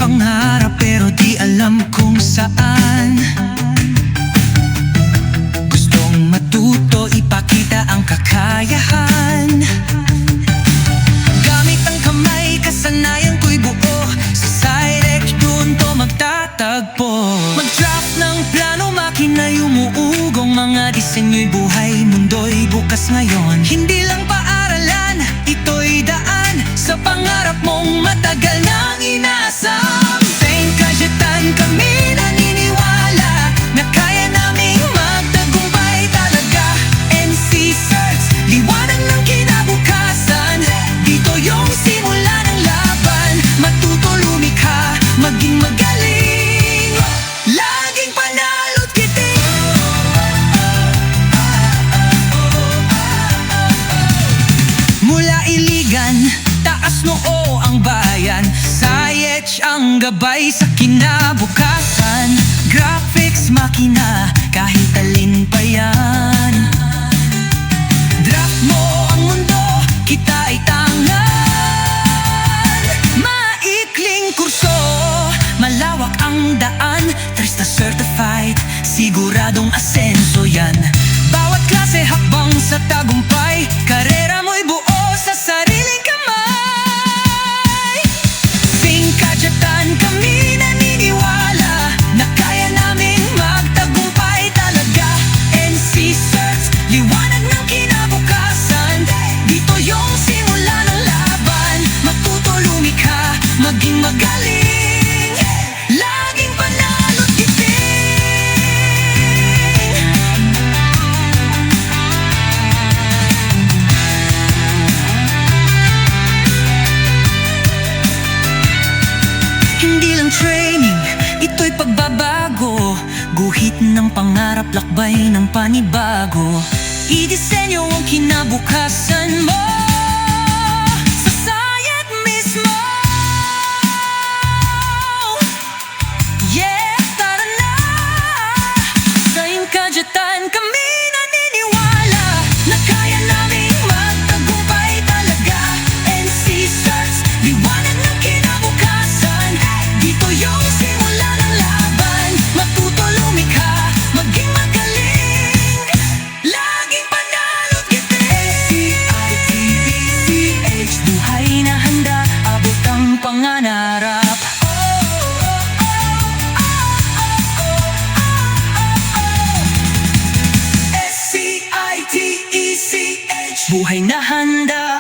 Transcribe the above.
pangarap pero di alam kung saan. Gustong matuto, ipakita ang kakayahan. Gamit ang kamay, kasanayan ko'y buo. Sa Cyrex doon to magtatagpo. Mag-draft ng plano, makina umuugong. Mga disenyo'y buhay, mundo'y bukas ngayon. Hindi lang paaralan, ito'y daan sa pangarap mong matagal nang inaasam. St. Cayetano kami naniniwala na kaya naming magtagumpay talaga. NC Certs, liwanag ng kinabukasan. Dito yung simula ng laban. Matuto lumikha, maging magaling, laging panalo't giting. Mula Iligan, taas noo ang bayan. Sayech ang gabay sa kinabukasan. Graphics, makina, kahit alin pa yan. Draft mo ang mundo, kita ay tangan. Maikling kurso, malawak ang daan. Trista certified, siguradong asenso yan. Bawat klase hakbang sa tagumpay. Karera mo'y buo sa sariling kamay. St. Cayetano kami naniniwala na kaya naming magtagumpay talaga. NC Certs, liwanag ng kinabukasan. Dito yung simula ng laban. Matuto lumikha, maging magaling, laging panalo't giting. Hindi lang training, ito'y pagbabago. Guhit ng pangarap, lakbay ng panibago. Idisenyo ang kinabukasan mo sa Sayet mismo. Yeah, tara na! St. Cayetano kami naniniwala na kaya naming magtagumpay talaga. NC Certs, liwanag ng kinabukasan. Dito yung simula ng laban. Matuto lumikha, maging magaling, laging panalo't giting. SCITECH, buhay na handa, abot ang pangangarap. SCITECH, buhay na handa.